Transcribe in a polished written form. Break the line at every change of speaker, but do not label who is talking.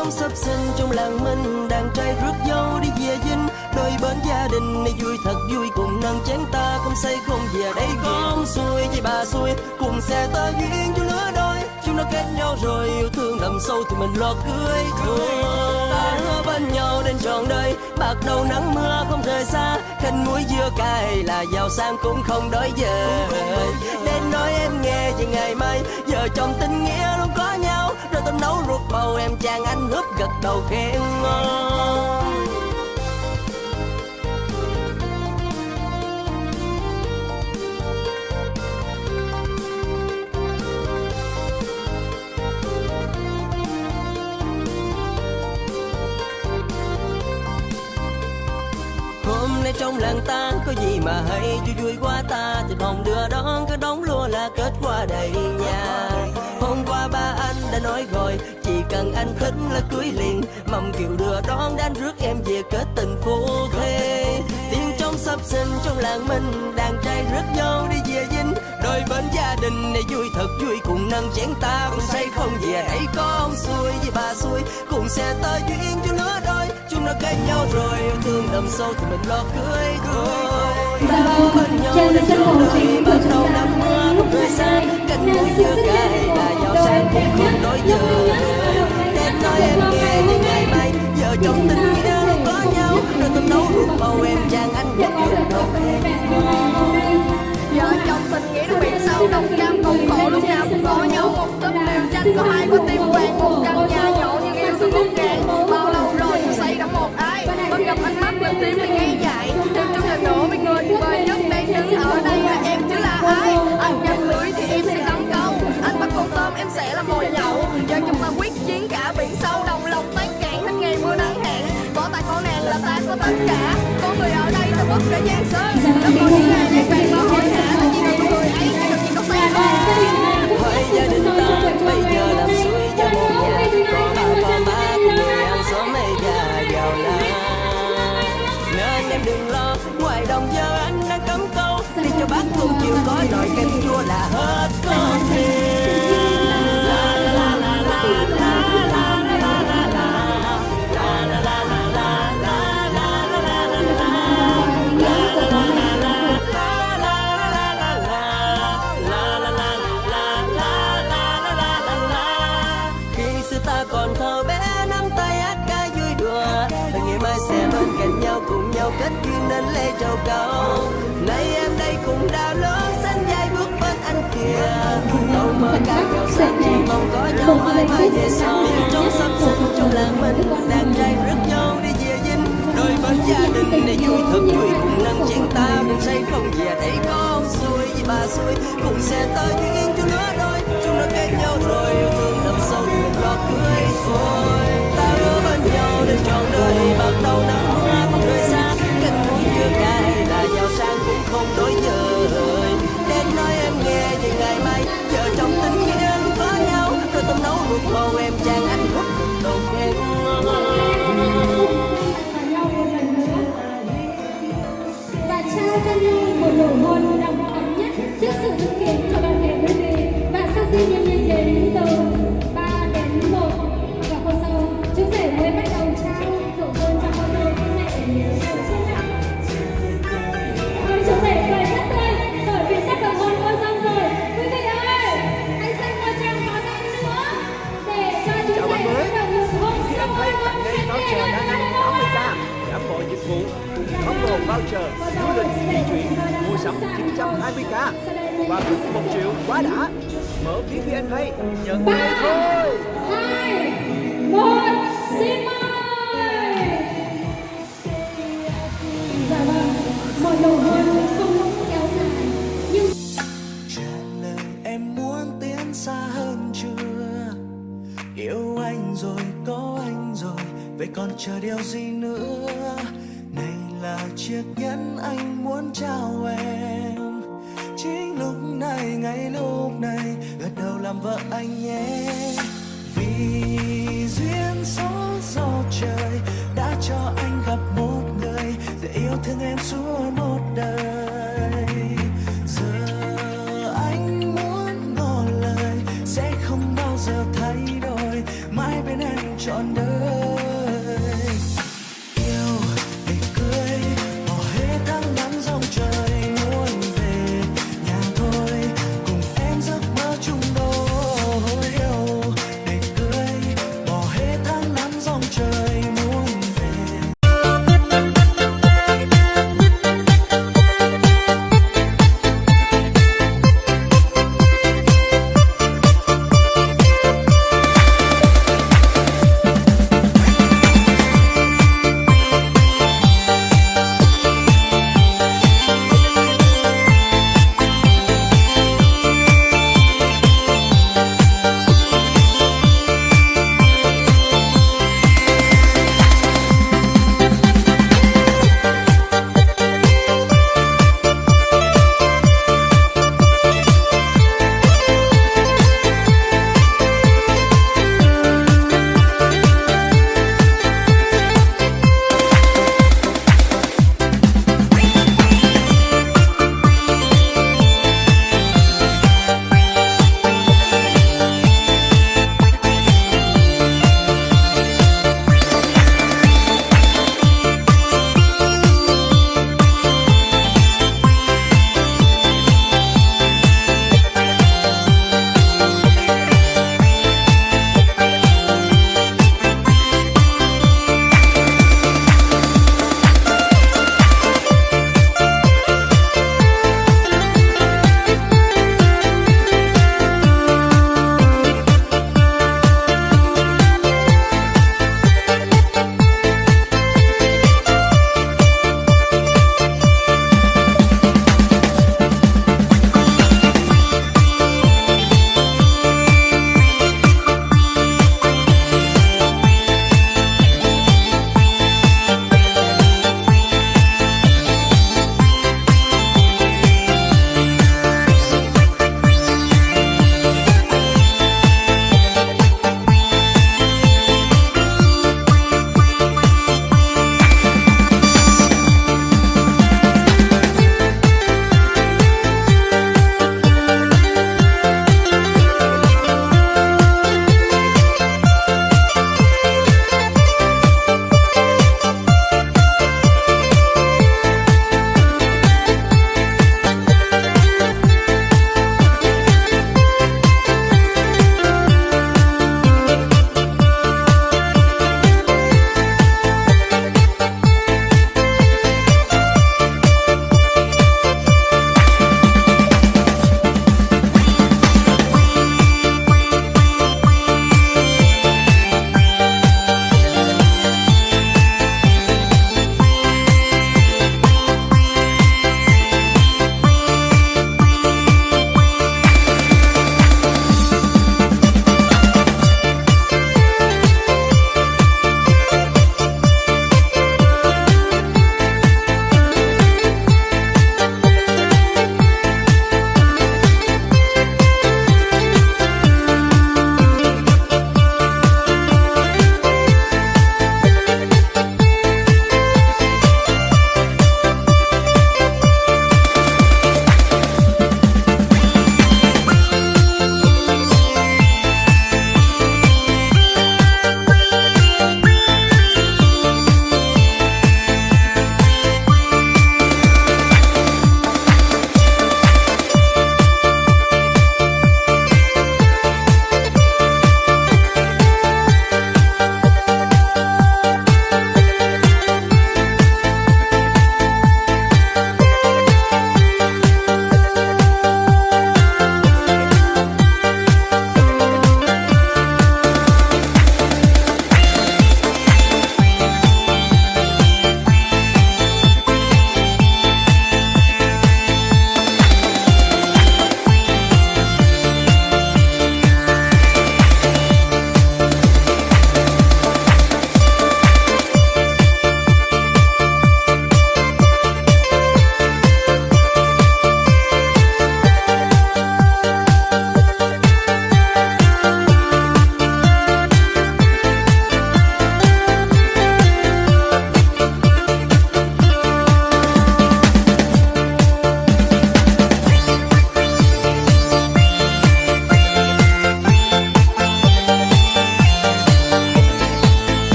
trong sắp sinh trong làng mình, đàn trai rước dâu đi về dinh. Đôi bên gia đình này vui thật vui, cùng nâng chén ta không say không về. Đây con xuôi với bà xuôi, cùng xe tơ duyên cho lứa đôi. Chúng nó kết nhau rồi yêu thương đậm sâu thì mình lo cưới thôi. Ta hứa bên nhau đến trọn đời, bạc đầu nắng mưa không rời xa. Canh muối dưa cay là giàu sang cũng không đói giờ. Đến nói em nghe về ngày mai, giờ chồng tình nghĩa luôn có nhau. Rồi tôi nấu ruột bầu em chàng anh húp gật đầu khen ngon. Hôm nay trong làng ta có gì mà hay vui vui quá ta. Thì hồng đưa đón cái đống lúa là kết quả đầy nhà. Hôm qua ba anh đã nói rồi, chỉ cần anh thích là cưới liền. Mầm kiều đưa đón đã rước em về kết tình phu thê. Tiếng trong sắp sinh trong làng mình, đàn trai rước dâu đi về dinh. Đôi bên gia đình này vui thật vui, cùng nâng chén ta cùng say không về. Đây có ông xuôi với bà xuôi, cùng xe tơ duyên cho lứa đôi. Chúng nó kết nhau rồi yêu thương đậm sâu thì mình lo cưới thôi.
Trên sân khấu chính của chúng ta
không rời xa. Cánh mũi dưa cay là giàu sang cũng không đói giờ. Đến nói em nghe như ngày mai, giờ chồng tình nghĩa luôn có nhau. Rồi tôi nấu ruột bầu em chàng anh nhất được đầu khen.
Vợ chồng tình nghĩa nó biển sâu đồng cam cùng khổ, lúc nào cũng có nhau một tấm đều tranh. Có hai có tim vàng một căn nhà nhỏ như yêu thương út ngàn. Bao lâu rồi tôi say đã một ai, bắt gặp ánh mắt lên tim mình ngay dại. Trên trong nhà nổ với người thì bơi nhất đang đứng ở đây là em chứ là ai. Anh nhắm lưới thì em sẽ đóng câu, anh bắt con tôm em sẽ là mồi nhậu. Vợ chồng ta quyết chiến cả biển sâu, đồng lòng tán cạn hết ngày mưa nắng hạn. Bỏ tay khó nàng là ta có tất cả, có người ở đây ta bất cả giang sơn. Nó còn những ngày đang vàng bao hối hả, ta chỉ cần người ấy chỉ cần chỉ có say thôi.
Hỏi gia đình ta bây giờ làm xuôi cho một nhà. Có bà con bác người ăn xóm này già giàu là. Nên em đừng lo, ngoài đồng giờ anh đang cấm câu. Đi cho bác luôn chịu có nồi canh chua là hết con thuyền. Còn thơ bé nắm tay hát ca vui đùa, rồi ngày mai sẽ bên cạnh nhau cùng nhau kết duyên nên lễ trầu cầu. Nay em đây cũng đã lớn xanh dài bước bên anh kìa. Đâu mơ cả giàu sang chỉ mong có nhau mãi mãi về sau. Trong sắp sinh trong làng mình, đàn trai rước nhau đi về dinh. Đôi bên gia đình này vui thật vui, cùng nâng chén ta cùng say không về. Đây có ông xuôi với bà xuôi, cùng xe tơ duyên cho lứa đôi. Chúng nó kết nhau rồi yêu thương đậm sâu thì mình lo cưới thôi. Ta hứa bên nhau đến trọn đời, bắt đầu nắng mưa không rời xa. Cánh mũi dưa cay là giàu sang cũng không đói giờ. Đến nói em nghe về ngày mai, vợ chồng tình nghĩa luôn có nhau. Rồi tôi nấu ruột bầu em chàng anh hút đầu khen
và trao cho nhau một nụ hôn nồng ấm nhất trước sự chứng kiến của đoàn thể bên đi. Và sau khi nhân viên đến từ 3 đến 1 và cô dâu, chú rể mới bắt đầu trao nụ hôn cho cô dâu. Chú rể đầu tiên ạ. Chú rể cười rất tươi bởi vì sắp được hôn cô dâu rồi. Quý vị ơi, hãy dành một tràng pháo tay nữa để cho chú rể bắt đầu nụ hôn sâu hơn.
Voucher đã ăn 80k, giảm mọi dịch vụ cùng combo voucher du lịch di chuyển mua sắm 920k và cước 1 triệu quá đã. Mở ví VNPay nhận ngay thôi.
2, 1, xin mời. Dạ vâng, một nụ hôn không kéo dài nhưng
trả lời em muốn tiến xa hơn chưa? Yêu anh rồi, có anh rồi, vậy còn chờ điều gì nữa? Này là chiếc nhẫn anh muốn trao em. Chính lúc này, ngay lúc này, gật đầu làm vợ anh nhé. Vì duyên số do trời đã cho anh gặp một người để yêu thương em suốt một đời. Giờ anh muốn ngỏ lời sẽ không bao giờ thay đổi, mãi bên em trọn đời.